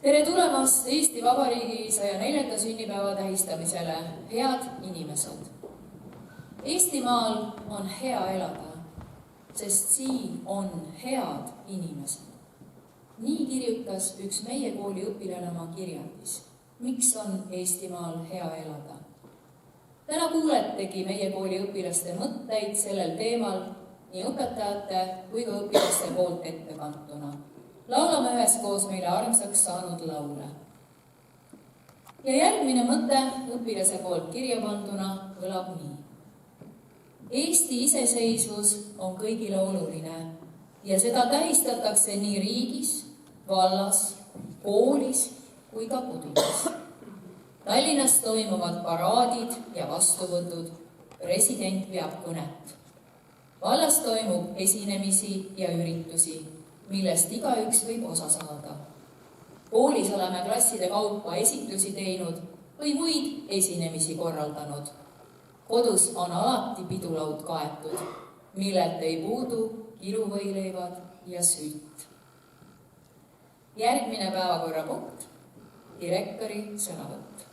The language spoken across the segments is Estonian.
Tere tulemast Eesti Vabariigi 104. sünnipäeva tähistamisele, head inimesed! Eestimaal on hea elada, sest siin on head inimesed. Nii kirjutas üks meie kooli õpilane oma kirjandis. Miks on Eestimaal hea elada? Täna kuuletegi meie kooli õpilaste mõtteid sellel teemal nii õpetajate kui ka õpilaste poolt ettekantuna. Laulame üheskoos meile armsaks saanud laule. Ja järgmine mõte õpilase poolt kirja panduna kõlab nii. Eesti iseseisvus on kõigile oluline ja seda tähistatakse nii riigis, vallas, koolis kui ka kodudes. Tallinnas toimuvad paraadid ja vastuvõtud, president peab kõnet. Vallas toimub esinemisi ja üritusi, millest igaüks võib osa saada. Koolis oleme klasside kaupa esitlusi teinud või muid esinemisi korraldanud. Kodus on alati pidulaud kaetud, millelt ei puudu kiluvõileivad ja sült. Järgmine päevakorrapunkt, direktori sõnavõtt.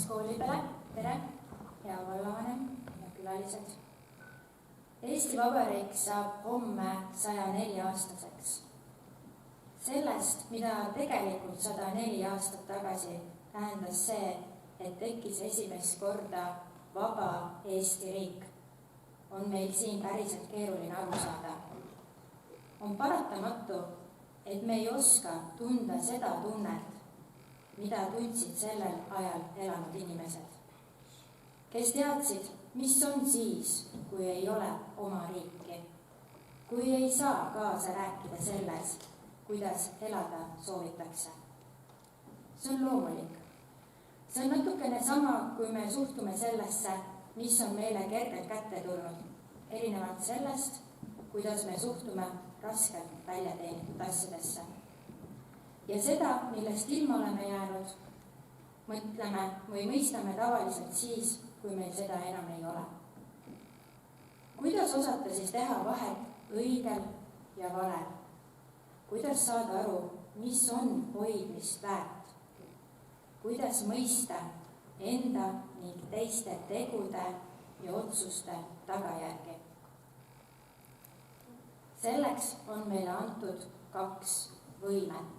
Koolipere, tere, hea vallavanem ja külalised. Eesti Vabariik saab homme 104-aastaseks. Sellest, mida tegelikult 104 aastat tagasi tähendas see, et tekkis esimest korda vaba Eesti riik, on meil siin päriselt keeruline aru saada. On paratamatu, et me ei oska tunda seda tunnet, mida tundsid sellel ajal elanud inimesed, kes teadsid, mis on siis, kui ei ole oma riiki, kui ei saa kaasa rääkida selles, kuidas elada soovitakse. See on loomulik. See on natukene sama, kui me suhtume sellesse, mis on meile kergelt kätte tulnud, erinevalt sellest, kuidas me suhtume raskelt välja teenitud asjadesse. Ja seda, millest ilma oleme jäänud, mõtleme või mõistame tavaliselt siis, kui meil seda enam ei ole. Kuidas osata siis teha vahet õigel ja valel? Kuidas saada aru, mis on hoidmist väärt? Kuidas mõista enda ning teiste tegude ja otsuste tagajärgi? Selleks on meile antud 2 võimet.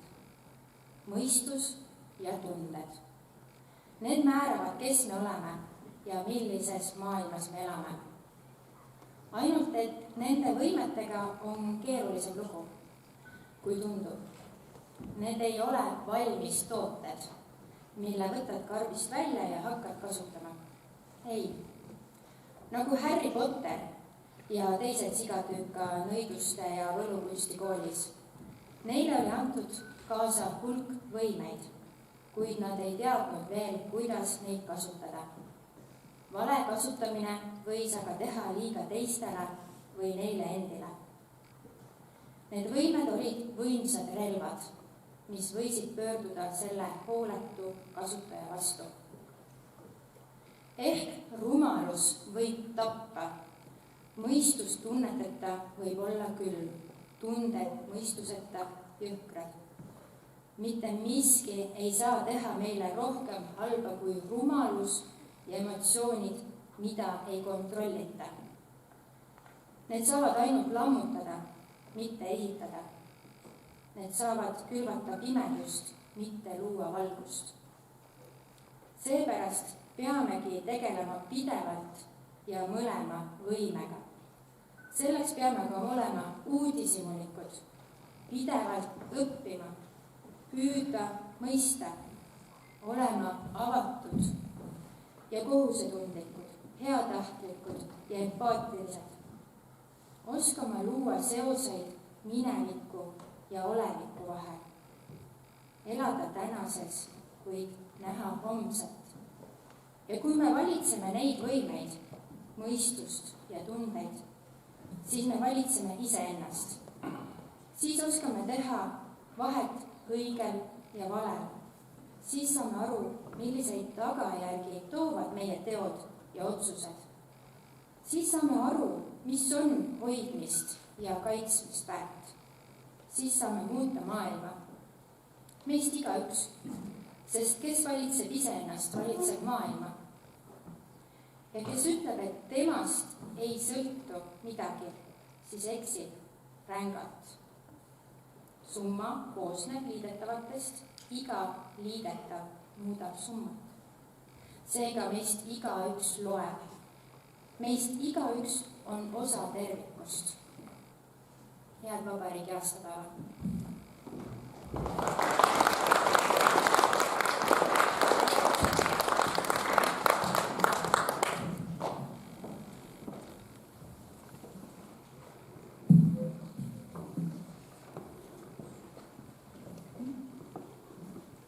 Mõistus ja tunded. Need määravad, kes me oleme ja millises maailmas me elame. Ainult, et nende võimetega on keerulisem lugu, kui tundub. Need ei ole valmis tooted, mille võtad karbist välja ja hakkad kasutama. Ei. Nagu Harry Potter ja teised sigatüüka nõiduste ja võlukunstikoolis. Neile oli antud kaasa hulk võimeid, kuid nad ei teadnud veel, kuidas neid kasutada. Vale kasutamine võis aga teha liiga teistele või neile endile. Need võimed olid võimsad relvad, mis võisid pöörduda selle hooletu kasutaja vastu. Ehk rumalus võib tappa, mõistus tunneteta võib olla küll, tunded mõistuseta jõhkrad. Mitte miski ei saa teha meile rohkem halba kui rumalus ja emotsioonid, mida ei kontrollita. Need saavad ainult lammutada, mitte ehitada. Need saavad külvata pimedust, mitte luua valgust. Seepärast peamegi tegelema pidevalt ja mõlema võimega. Selleks peame ka olema uudishimulikud, pidevalt õppima, püüda mõista, olema avatud ja kohusetundlikud, heatahtlikud ja empaatilised. Oskama luua seoseid mineviku ja oleviku vahel. Elada tänases, kuid näha homset. Ja kui me valitseme neid võimeid, mõistust ja tundeid, siis me valitseme iseennast. Siis oskame teha vahet õigel ja valel, siis saame aru, milliseid tagajärgi toovad meie teod ja otsused. Siis saame aru, mis on hoidmist ja kaitsmist väärt. Siis saame muuta maailma. Meist igaüks, sest kes valitseb iseennast, valitseb maailma. Ja kes ütleb, et temast ei sõltu midagi, siis eksib rängalt. Summa koosneb liidetavatest, iga liidetav muudab summat. Seega meist igaüks loeb. Meist igaüks on osa tervikust. Head vabariigi aastapäeva!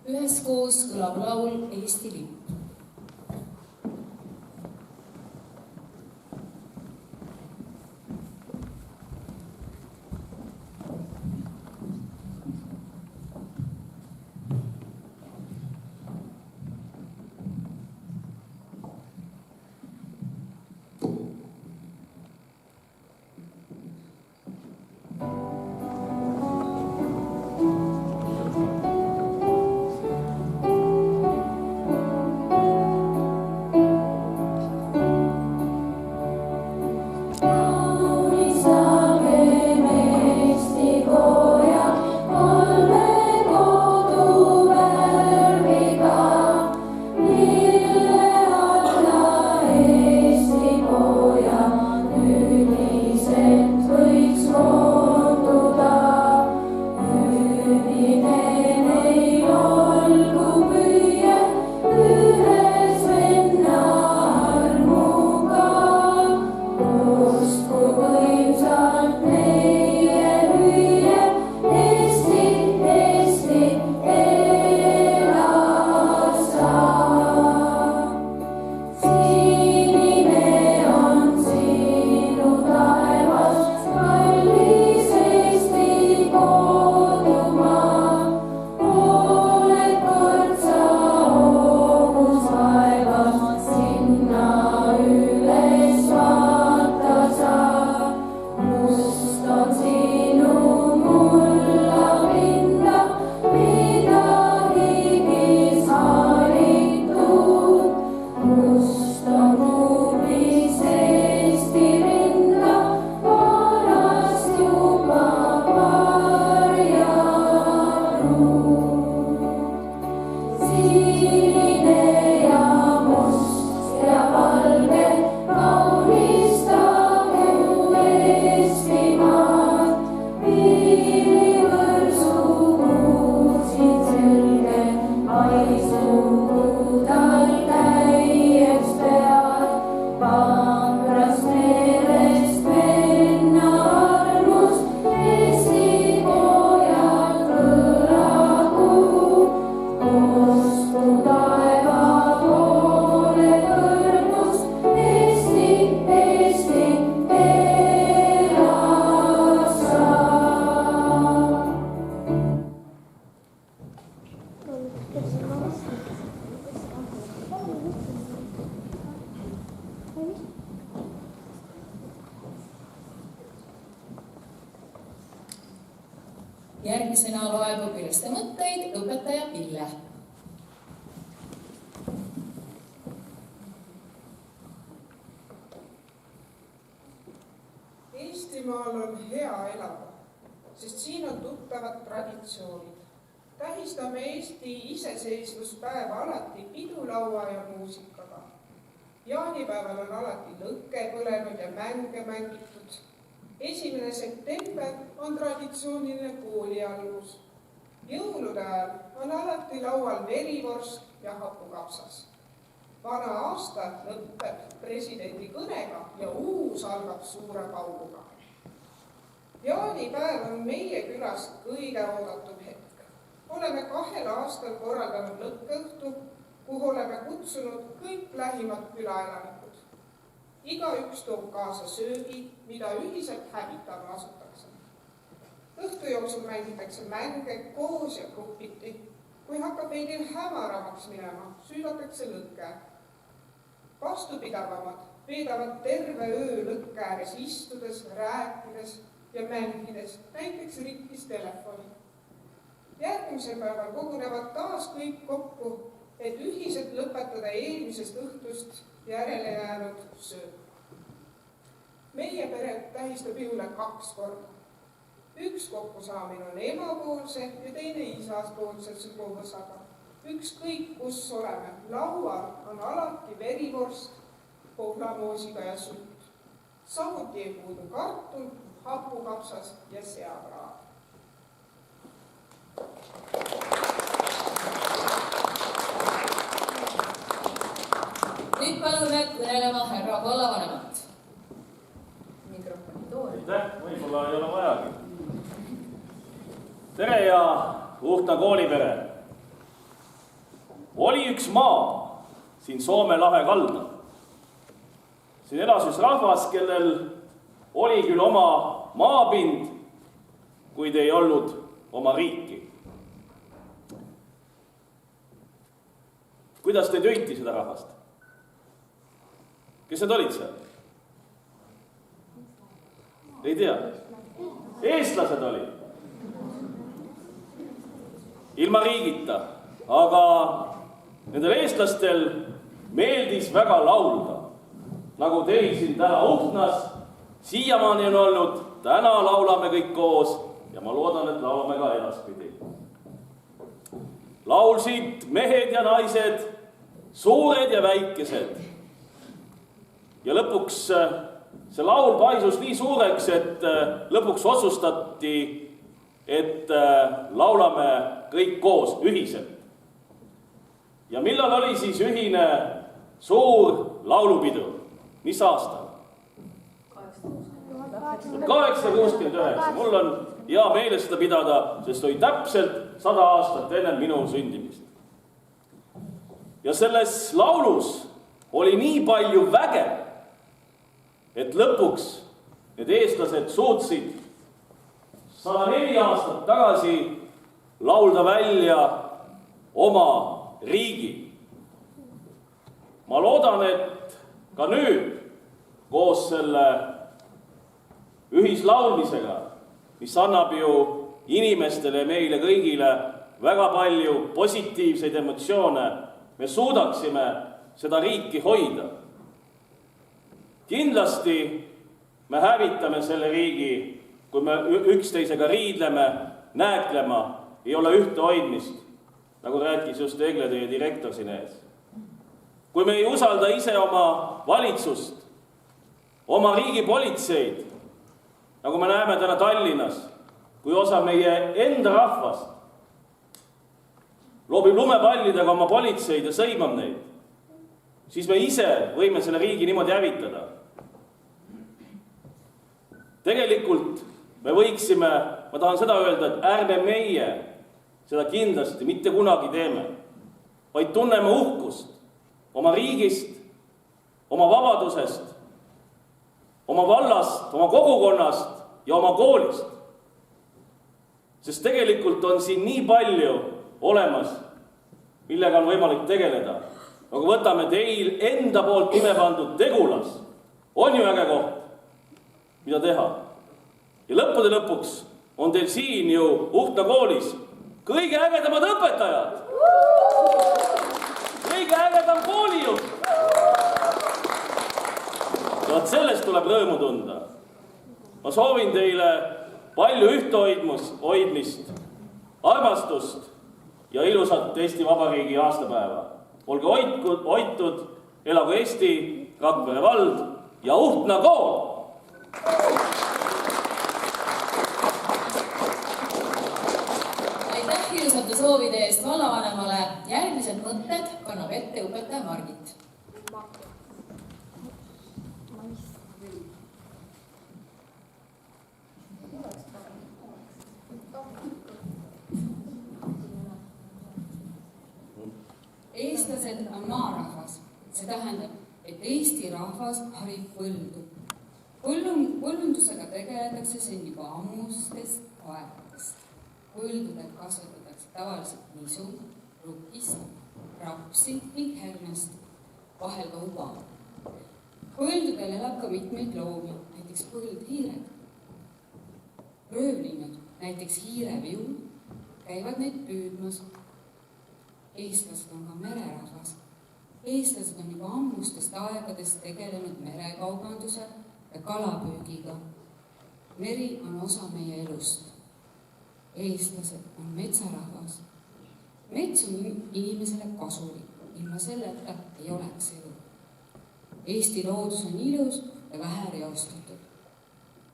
Üheskoos kõlab laul Eesti lipp. Järgmisena loeb õpilaste mõtteid õpetaja Pille. Eestimaal on hea elada, sest siin on tuttavad traditsioonid. Tähistame Eesti iseseisvuspäeva alati pidulaua ja muusikaga. Jaanipäeval on alati lõkke põlenud ja mänge mängitud. 1. september on traditsiooniline kooli algus. Jõulude ajal on alati laual verivorst ja hapukapsas. Vana aasta lõpeb presidendi kõnega ja uus algab suure pauluga. Jaanipäev on meie külas kõige oodatum hetk. Oleme 2 aastal korraldanud lõkkeõhtu, kuhu oleme kutsunud kõik lähimad külaelanikud. Igaüks toob kaasa söögi, mida ühiselt hävitama asutakse. Õhtu jooksul mängitakse mänge koos ja grupiti. Kui hakkab veidil hämaramaks minema, süüdatakse lõkke. Vastupidavamad veedavad terve öö lõkke ääres istudes, rääkides ja mängides, näiteks rikkis telefoni. Järgmisel päeval kogunevad taas kõik kokku, et ühiselt lõpetada eelmisest õhtust järele jäänud söök. Meie pere tähistab jõule 2 korda. Üks kokkusaamine on emapoolse ja teine isaspoolse suguvõsaga. Ükskõik, kus oleme, laual on alati verivorst, pohlamoosiga ja sutt. Samuti ei puudu kartul, hapukapsas ja seapraad. Nüüd palume kõnelema härra vallavanemat. Aitäh, võib-olla ei ole vajagi. Tere ja Uhtna koolipere. Oli üks maa siin Soome lahe kaldal. Siin elas üks rahvas, kellel oli küll oma maapind, kuid ei olnud oma riiki. Kuidas te tüüti seda rahvast? Kes need olid seal? Ei tea. Eestlased olid. Ilma riigita. Aga nendel eestlastel meeldis väga laulda. Nagu teil siin täna Uhtnas, siiamaani on olnud, täna laulame kõik koos ja ma loodan, et laulame ka edaspidi. Laulsid mehed ja naised, suured ja väikesed. Ja lõpuks see laul paisus nii suureks, et lõpuks otsustati, et laulame kõik koos ühiselt. Ja millal oli siis ühine suur laulupidu? Mis aastal? 869. Mul on hea meeles seda pidada, sest oli täpselt 100 aastat enne minu sündimist. Ja selles laulus oli nii palju väge, et lõpuks need eestlased suutsid 104 aastat tagasi laulda välja oma riigi. Ma loodan, et ka nüüd koos selle ühislaulmisega, mis annab ju inimestele ja meile kõigile väga palju positiivseid emotsioone, me suudaksime seda riiki hoida. Kindlasti me hävitame selle riigi, kui me üksteisega riidleme, nääklema, ei ole ühte hoidmist, nagu rääkis just Egleteie direktor siin ees. Kui me ei usalda ise oma valitsust, oma riigi politseid, nagu me näeme täna Tallinnas, kui osa meie enda rahvast loobib lumepallidega oma politseid ja sõimab neid, siis me ise võime selle riigi niimoodi hävitada. Tegelikult me võiksime, ma tahan seda öelda, et ärme meie seda kindlasti mitte kunagi teeme, vaid tunneme uhkust oma riigist, oma vabadusest, oma vallast, oma kogukonnast ja oma koolist. Sest tegelikult on siin nii palju olemas, millega on võimalik tegeleda. Aga võtame teil enda poolt nime pandud Tegulas. On ju äge koht, mida teha. Ja lõppude lõpuks on teil siin ju Uhtna koolis kõige ägedamad õpetajad. Kõige ägedam koolijuht. Ja sellest tuleb rõõmu tunda. Ma soovin teile palju ühtehoidmist, armastust ja ilusat Eesti Vabariigi aastapäeva. Olge hoitud, elagu Eesti, Rakvere vald ja Uhtna kool! Aitäh ilusate soovide eest vallavanemale. Järgmised mõtted kannab ette õpetaja Margit. Eestlased on maarahvas. See tähendab, et Eesti rahvas harib põldu. Põllundusega tegeletakse siin juba ammustest aegadest. Põldudel kasvatatakse tavaliselt nisu, rukist, rapsi ning hernast, vahel ka uba. Põldudel elab ka mitmeid loomi, näiteks põldhiired. Röövlinud, näiteks hiireviul, käivad neid püüdmas. Eestlased on ka mererahvas. Eestlased on juba ammustest aegadest tegelenud merekaubanduse ja kalapüügiga. Meri on osa meie elust. Eestlased on metsarahvas. Mets on inimesele kasulik, ilma selleta ei oleks elu. Eesti loodus on ilus ja vähe reostatud.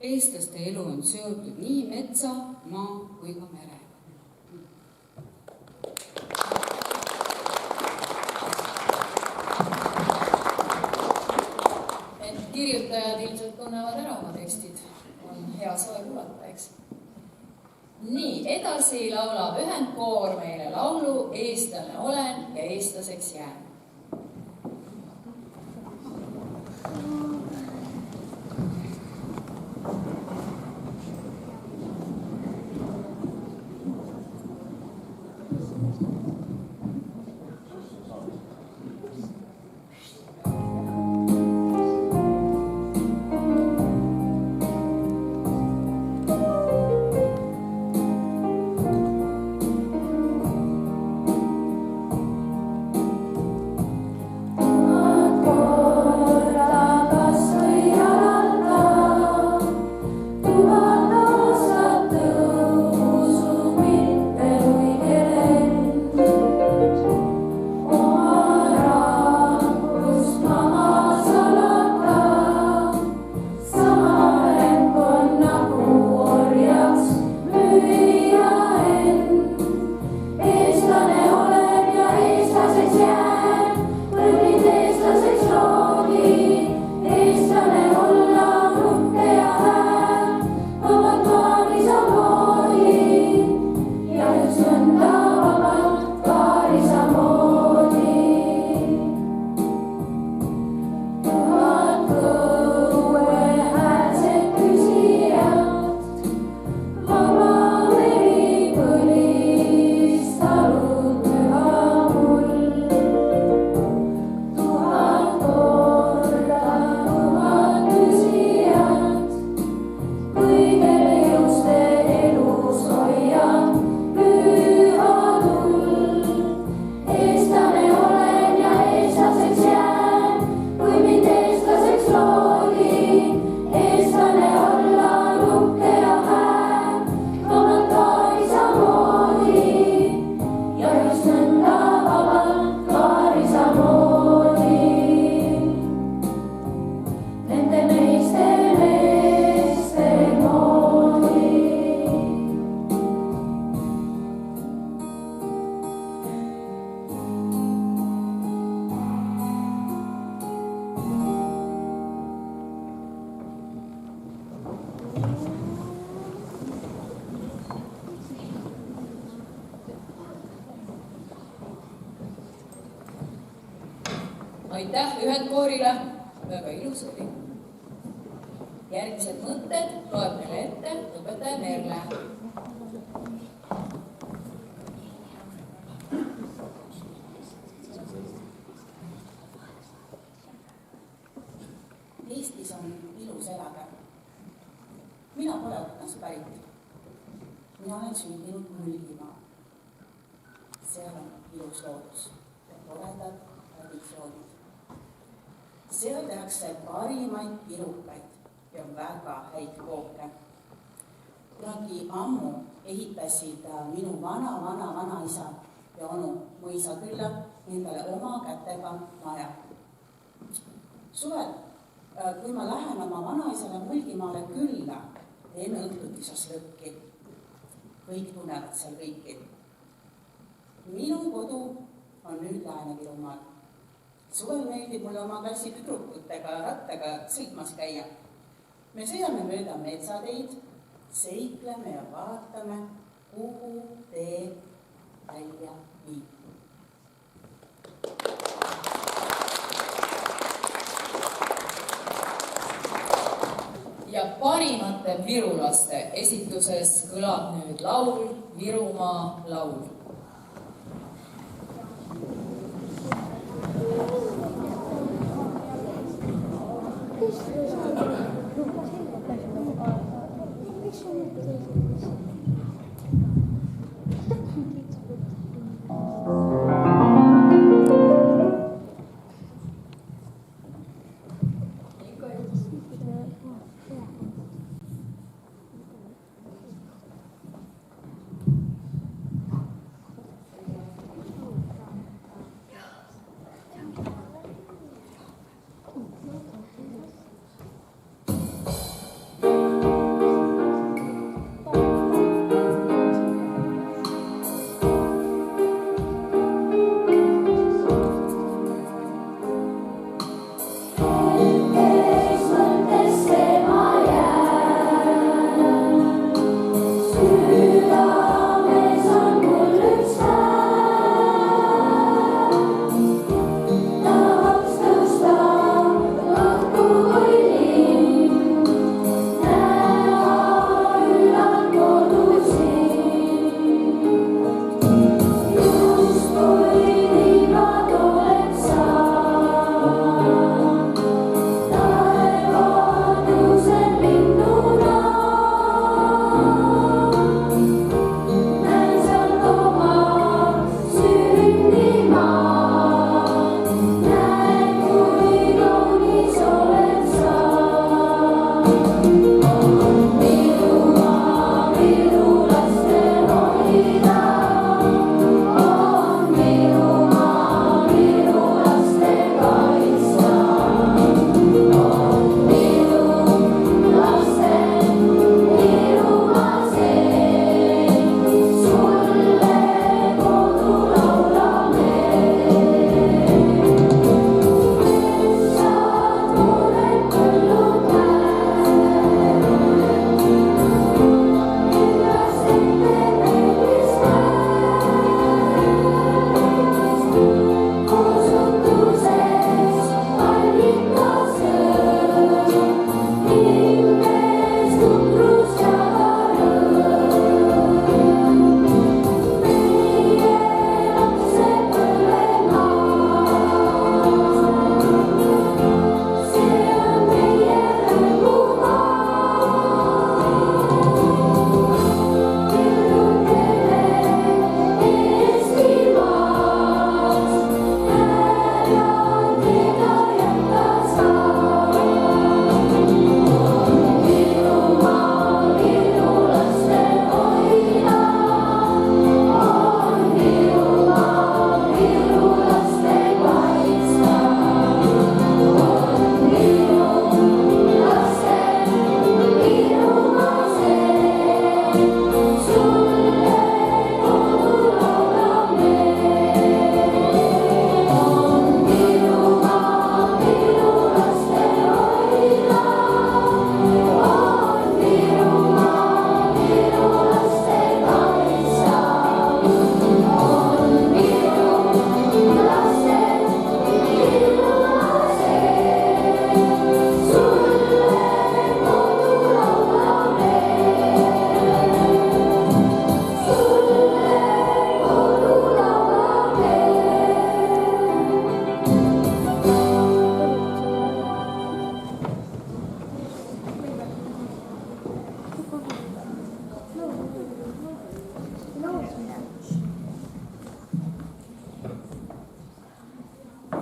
Eestlaste elu on seotud nii metsa, maa kui ka merega. Et kirjutajad ilmselt tunnevad ära oma tekstid. On hea soe kuulata, eks? Nii, edasi laulab ühendkoor meile laulu Eestlane olen ja eestlaseks jään. Aitäh ühendkoorile, väga ilus oli. Järgmised mõtted loeb meile ette õpetaja Merle. Eestis on ilus elada. Mina pole Utnast pärit. Mina olen sündinud Mulgimaal. Seal on ilus loodus ja toredad traditsioonid. Seal tehakse parimaid pirukaid ja väga häid kooke. Kunagi ammu ehitasid minu vana-vana-vanaisa ja onu mõisakülla endale oma kätega maja. Suvel, kui ma lähen oma vanaisale Mulgimaale külla, teeme õhtuti šašlõkki. Kõik tunnevad seal kõiki. Minu kodu on nüüd Lääne-Virumaal. Suvel meeldib mulle oma klassi tüdrukutega rattaga sõitmas käia. Me sõidame mööda metsateid, seikleme ja vaatame, kuhu tee välja viib. Ja parimate virulaste esituses kõlab nüüd laul Virumaa laul.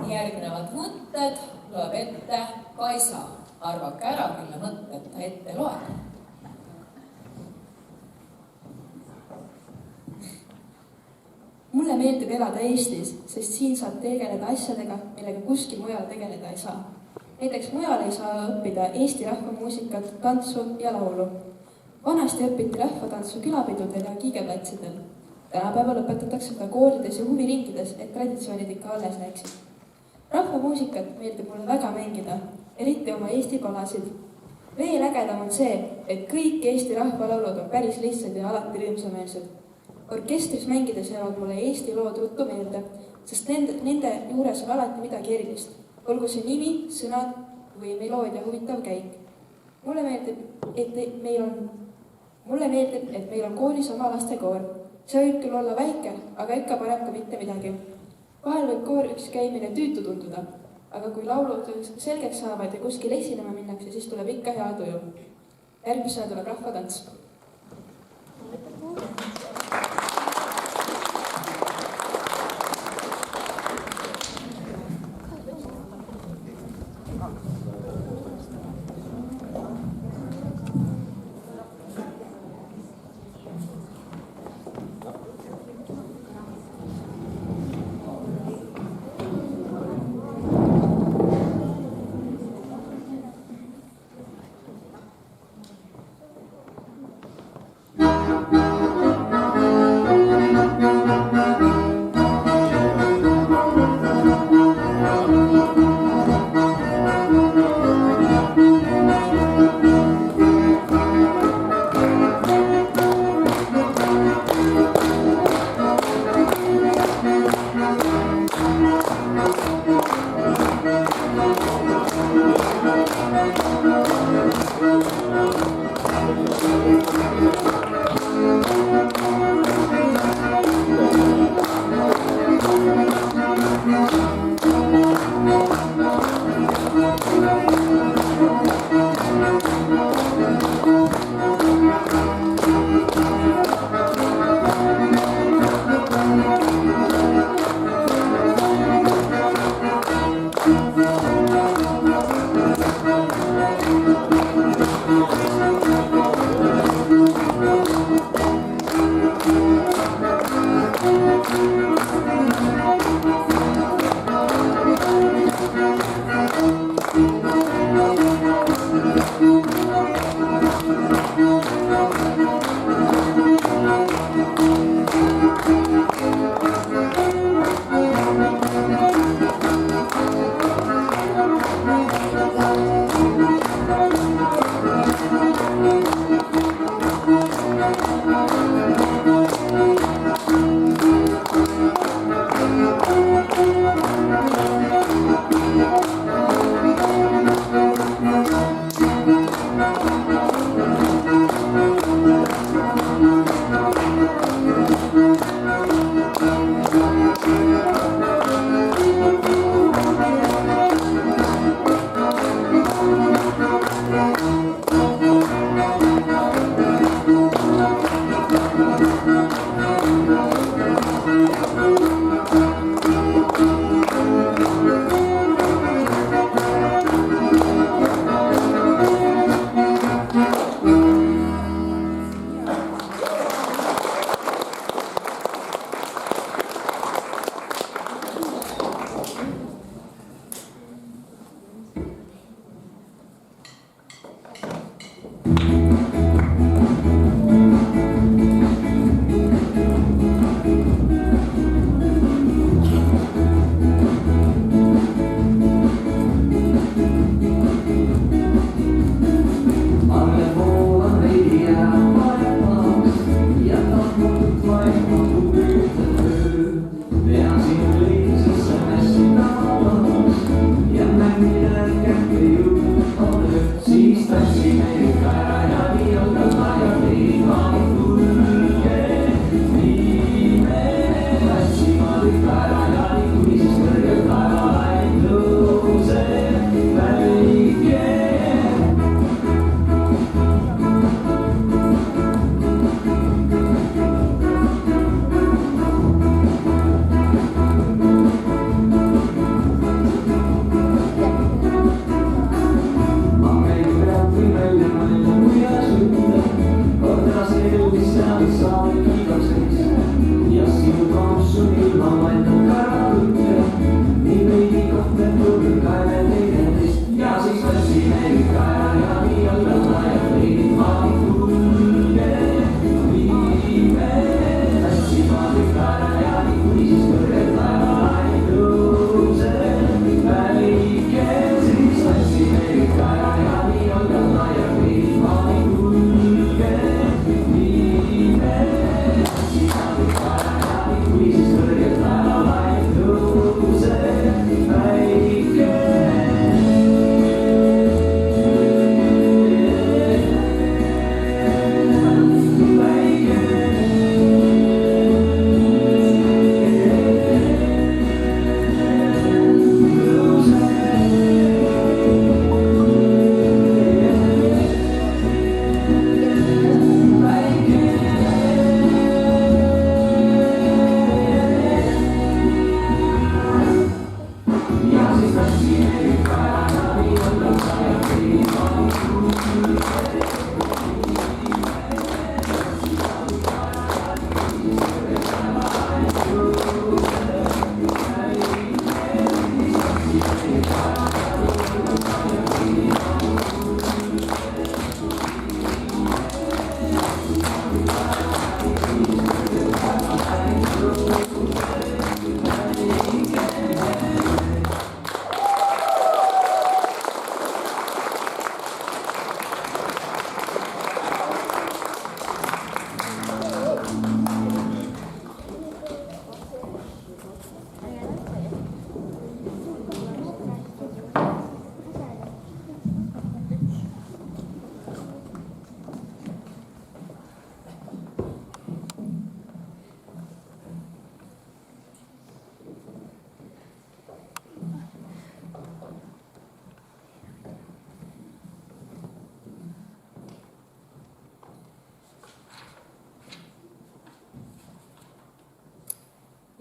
Järgnevad mõtted loeb ette Kaisa. Arvake ära, kelle mõtted ta ette loeb. Mulle meeldib elada Eestis, sest siin saab tegeleda asjadega, millega kuskil mujal tegeleda ei saa. Näiteks mujal ei saa õppida eesti rahvamuusikat, tantsu ja laulu. Vanasti õpiti rahvatantsu külapidudel ja kiigeplatsidel. Tänapäeval õpetatakse seda koolides ja huviringides, et traditsioonid ikka alles jääksid. Rahvamuusikat meeldib mulle väga mängida, eriti oma eesti palasid. Veel ägedam on see, et kõik Eesti rahvalaulud on päris lihtsad ja alati rõõmsameelsed. Orkestris mängides jäävad mulle Eesti lood ruttu meelde, sest nende juures on alati midagi erilist. Olgu see nimi, sõnad või meloodia huvitav käik. Mulle meeldib, et meil on koolis oma lastekoor. See võib küll olla väike, aga ikka parem kui mitte midagi. Vahel võib kooriks käimine tüütu tunduda, aga kui laulud selgeks saavad ja kuskil esinema minnakse, siis tuleb ikka hea tuju. Järgmisena tuleb rahvatants.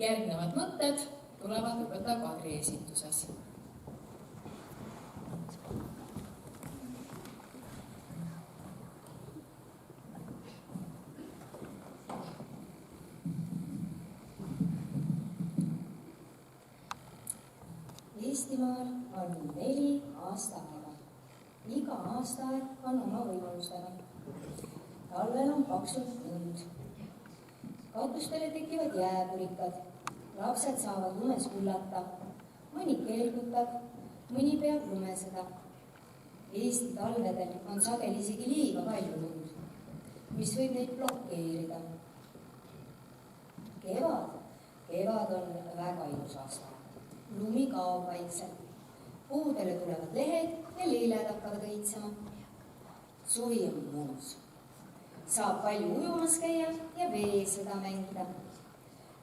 Järgnevad mõtted tulevad Õpetaja Kadri esituses. Eestimaal on 4 aastaaega. Iga aastaaeg on oma võimalustega. Talvel on paksult lund. Katustele tekivad jääpurikad, lapsed saavad lumes hullata, mõni kelgutab, mõni peab lumeseda. Eesti talvedel on sageli isegi liiga palju lund, mis võib neid blokeerida. Kevad on väga ilus aasta. Lumi kaob vaikselt. Puudele tulevad lehed ja lilled hakkavad õitsema. Suvi on mõnus. Saab palju ujumas käia ja veesõda mängida.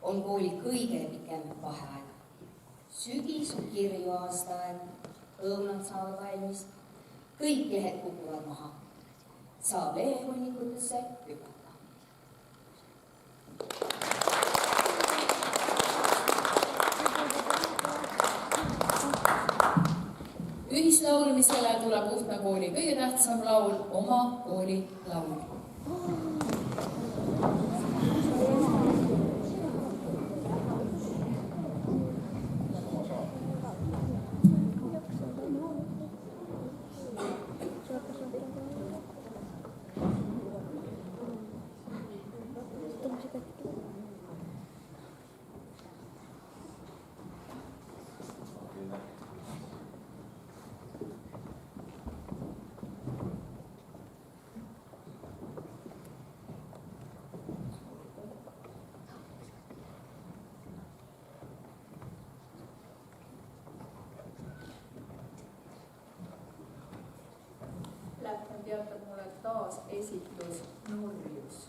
On kooli kõige pikem vaheaeg. Sügis on kirju aastaaeg. Õunad saavad valmis. Kõik lehed kukuvad maha. Saab lehehunnikutesse hüpata. Ühislaulmisele tuleb Uhtme kooli kõige tähtsam laul, oma kooli laul. Lähtne teatab mulle taas esitus Nurjus.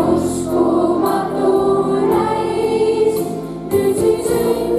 Uskumatu näis, nüüd siis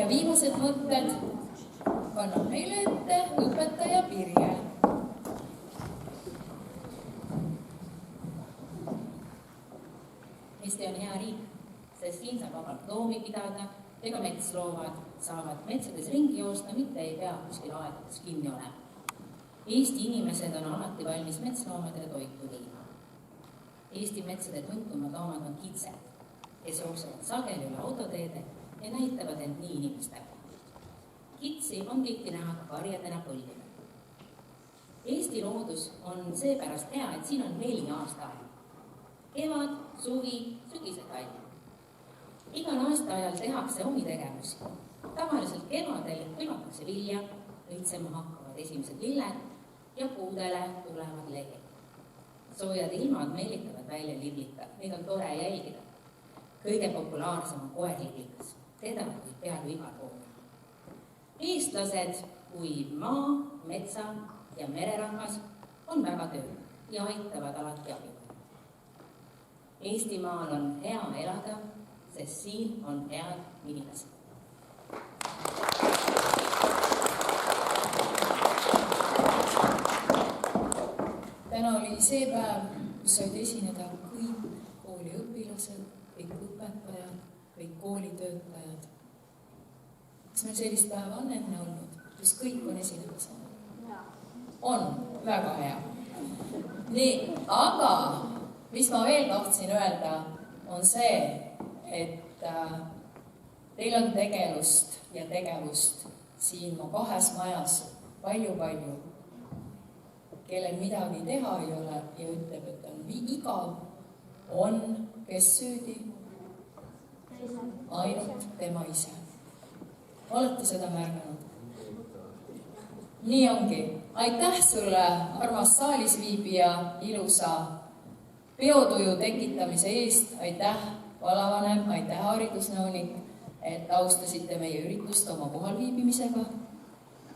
ja viimased mõtted kannab meile ette õpetaja Pirje. Eesti on hea riik, sest siin saab vabalt loomi pidada ega metsloomad saavad metsades ringi joosta, mitte ei pea kuskil aedades kinni olema. Eesti inimesed on alati valmis metsloomadele toitu viima. Eesti metsade tuntumad loomad on kitsed, kes jooksevad sageli üle autoteede ja näitavad end nii inimestele. Kitsi on tihti näha ka karjadena põldudel. Eesti loodus on seepärast hea, et siin on 4 aastaaega. Kevad, suvi, sügis ja talv. Igal aastaajal tehakse omi tegevusi. Tavaliselt kevadel hõivatakse vilja, õitsema hakkavad esimesed lilled ja puudele tulevad leged. Soojad ilmad meelitavad välja liblikad, neid on tore jälgida. Kõige populaarsem on koerliblikas, teda võib peaaegu igal pool. Eestlased kui maa, metsa ja mererahvas on väga tööl ja aitavad alati abi. Eestimaal on hea elada, sest siin on head inimesed. Täna oli see päev, kus said esineda kõik kooli õpilased, kõik õpetajad, kõik koolitöötajad. Kas meil sellist päeva on enne olnud, kus kõik on esineda saanud? On, väga hea. Nii, aga mis ma veel tahtsin öelda, on see, et teil on tegelust ja tegevust siin mu 2 majas palju-palju, kellel midagi teha ei ole ja ütleb, et on igav, on kes süüdi? Ainult tema ise. Olete seda märganud? Nii ongi. Aitäh sulle, armas saalis viibija, ilusa peotuju tekitamise eest. Aitäh, valavanem, aitäh, haridusnõunik, et austasite meie üritust oma kohalviibimisega.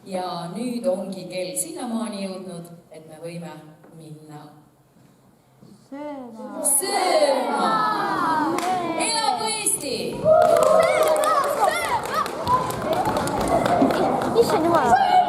Ja nüüd ongi kell sinnamaani jõudnud, et me võime minna sööma.